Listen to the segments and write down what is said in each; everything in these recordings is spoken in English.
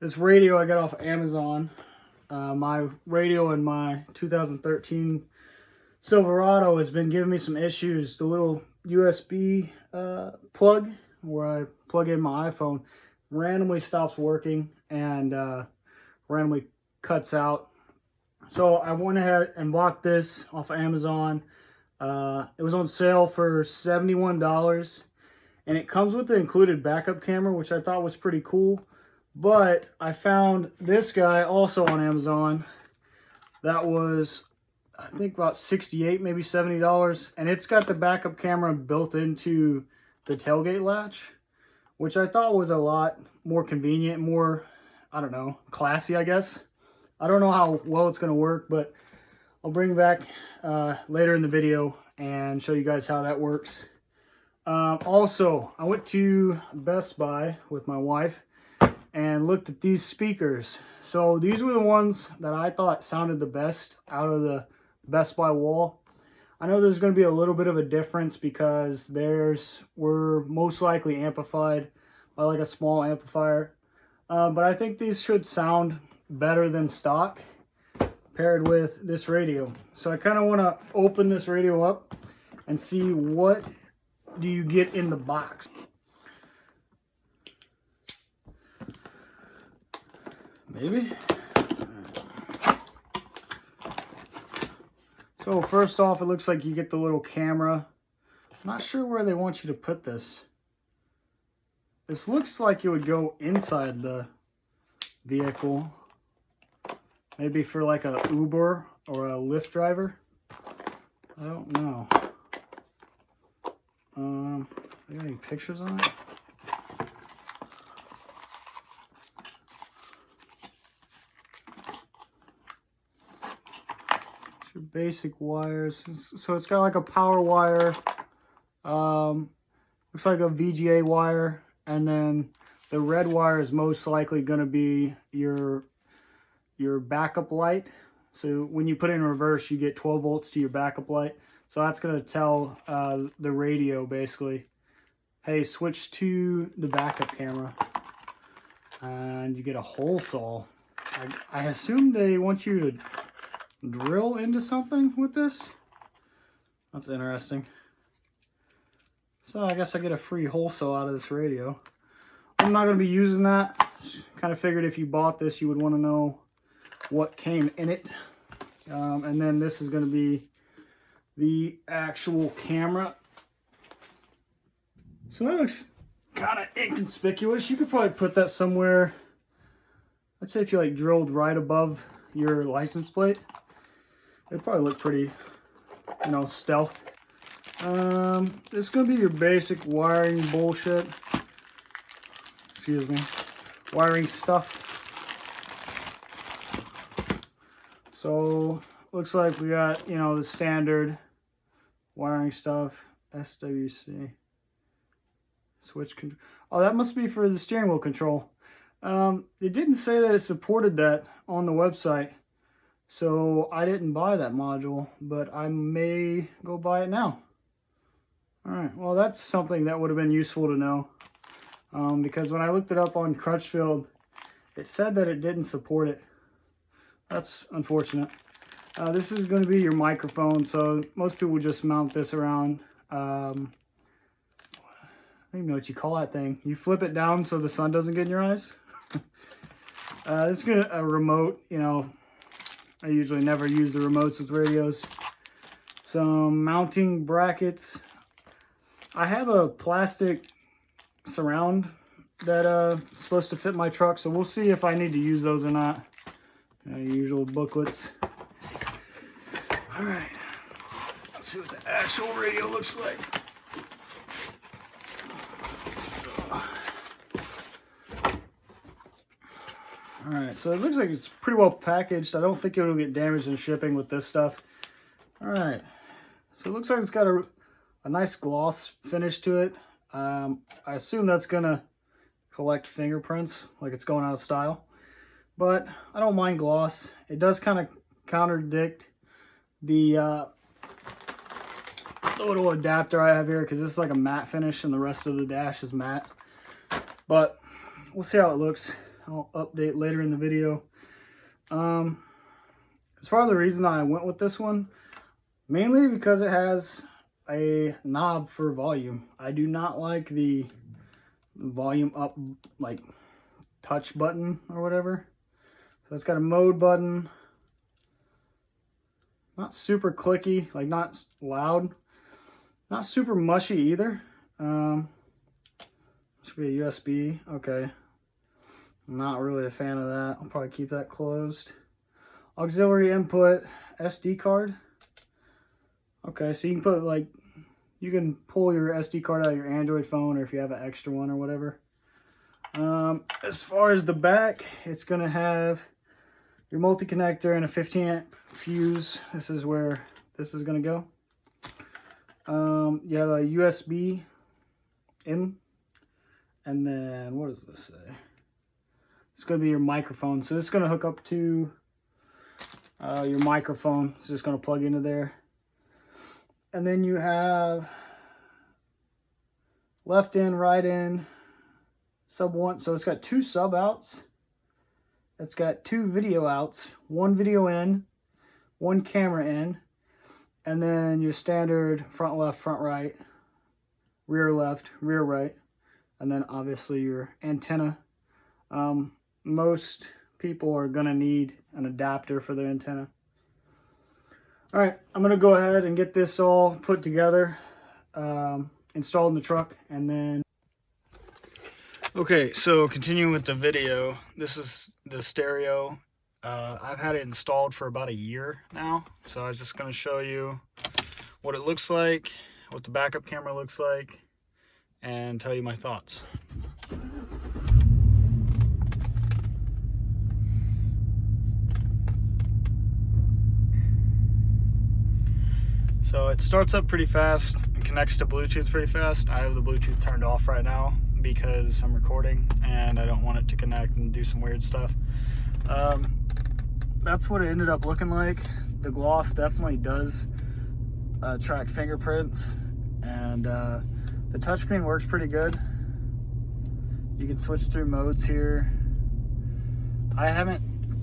This radio I got off of Amazon. My radio in my 2013 Silverado has been giving me some issues. The little USB plug where I plug in my iPhone randomly stops working and randomly cuts out. So I went ahead and bought this off of Amazon. It was on sale for $71, and it comes with the included backup camera, which I thought was pretty cool. But I found this guy also on Amazon that was, I think, about $68, maybe $70, and it's got the backup camera built into the tailgate latch, which I thought was a lot more convenient, more, I don't know, classy, I guess. I don't know how well it's going to work, but I'll bring it back later in the video and show you guys how that works. Also, I went to Best Buy with my wife and looked at these speakers. So these were the ones that I thought sounded the best out of the Best Buy wall. I know there's going to be a little bit of a difference because theirs were most likely amplified by like a small amplifier. But I think these should sound better than stock paired with this radio. So I kind of want to open this radio up and see what do you get in the box. Maybe. So first off, it looks like you get the little camera. I'm not sure where they want you to put this. This looks like it would go inside the vehicle. Maybe for like a Uber or a Lyft driver. I don't know. Are there any pictures on it? Your basic wires. So it's got like a power wire. Looks like a VGA wire, and then the red wire is most likely going to be your backup light. So when you put it in reverse, you get 12 volts to your backup light. So that's going to tell the radio basically, hey, switch to the backup camera. And you get a hole saw. I assume they want you to drill into something with this. That's interesting. So I guess I get a free hole saw out of this radio. I'm not going to be using that. Kind of figured if you bought this, you would want to know what came in it. And then this is going to be the actual camera. So that looks kind of inconspicuous. You could probably put that somewhere. I'd say if you like drilled right above your license plate, it'd probably look pretty, you know, stealth. It's gonna be your basic wiring bullshit. Excuse me. Wiring stuff. So looks like we got, you know, the standard wiring stuff. SWC. Switch control. Oh, that must be for the steering wheel control. It didn't say that it supported that on the website. So I didn't buy that module, but I may go buy it now. All right, well, that's something that would have been useful to know. Because when I looked it up on Crutchfield, it said that it didn't support it. That's unfortunate. This is going to be your microphone, so most people just mount this around. I don't even know what you call that thing. You flip it down so the sun doesn't get in your eyes. This is a remote, you know. I usually never use the remotes with radios. Some mounting brackets. I have a plastic surround that is supposed to fit my truck, so we'll see if I need to use those or not. Usual booklets. All right, let's see what the actual radio looks like. All right, so it looks like it's pretty well packaged. I don't think it will get damaged in shipping with this stuff. All right, so it looks like it's got a nice gloss finish to it. I assume that's gonna collect fingerprints, like it's going out of style. But I don't mind gloss. It does kind of contradict the little adapter I have here, because this is like a matte finish and the rest of the dash is matte. But we'll see how it looks. I'll update later in the video. As far as the reason I went with this one, mainly because it has a knob for volume. I do not like the volume up, like, touch button or whatever. So it's got a mode button. Not super clicky, like not loud. Not super mushy either. Should be a USB. Okay. I'm not really a fan of that. I'll probably keep that closed. Auxiliary input, SD card. Okay, so you can put, like, you can pull your SD card out of your Android phone, or if you have an extra one or whatever. As far as the back, it's going to have your multi-connector and a 15 amp fuse. This is where this is going to go. You have a USB in, and then what does this say? It's going to be your microphone. So this is going to hook up to your microphone. It's just going to plug into there. And then you have left in, right in, sub one. So it's got 2 sub outs. It's got 2 video outs, 1 video in, 1 camera in, and then your standard front left, front right, rear left, rear right, and then obviously your antenna. Most people are gonna need an adapter for their antenna. All right, I'm gonna go ahead and get this all put together, installed in the truck, and then. Okay, so continuing with the video, this is the stereo. I've had it installed for about a year now, so I was just going to show you what it looks like, what the backup camera looks like, and tell you my thoughts. So it starts up pretty fast and connects to Bluetooth pretty fast. I have the Bluetooth turned off right now because I'm recording and I don't want it to connect and do some weird stuff. That's what it ended up looking like. The gloss definitely does track fingerprints, and the touchscreen works pretty good. You can switch through modes here. I haven't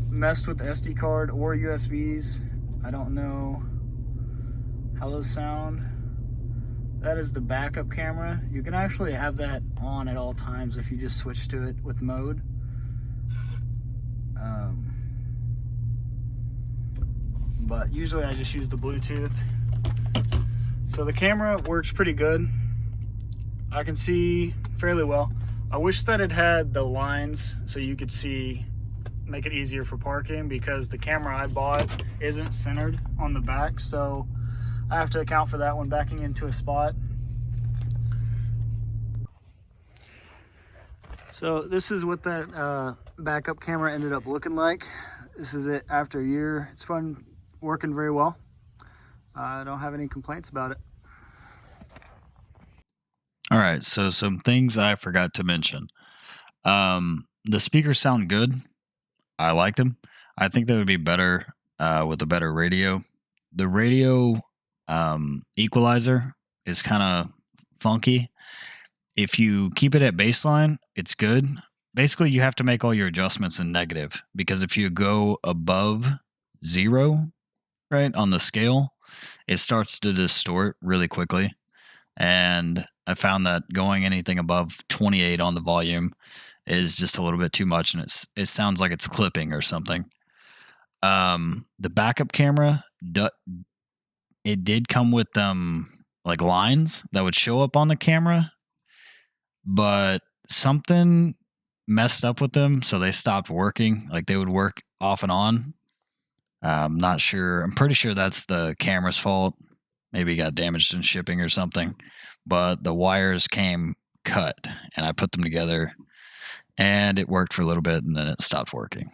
messed with the SD card or USBs. I don't know how those sound. That is the backup camera. You can actually have that on at all times if you just switch to it with mode. But usually I just use the Bluetooth. So the camera works pretty good. I can see fairly well. I wish that it had the lines so you could see, make it easier for parking, because the camera I bought isn't centered on the back, so I have to account for that when backing into a spot. So this is what that backup camera ended up looking like. This is it after a year. It's fun, working very well. I don't have any complaints about it. All right, so some things I forgot to mention. The speakers sound good. I like them. I think they would be better with a better radio. The radio equalizer is kind of funky. If you keep it at baseline, it's good. Basically, you have to make all your adjustments in negative, because if you go above 0, right, on the scale, it starts to distort really quickly. And I found that going anything above 28 on the volume is just a little bit too much, and it sounds like it's clipping or something. The backup camera, it did come with like lines that would show up on the camera, but something messed up with them, so they stopped working. Like, they would work off and on. I'm not sure. I'm pretty sure that's the camera's fault. Maybe it got damaged in shipping or something. But the wires came cut, and I put them together, and it worked for a little bit, and then it stopped working.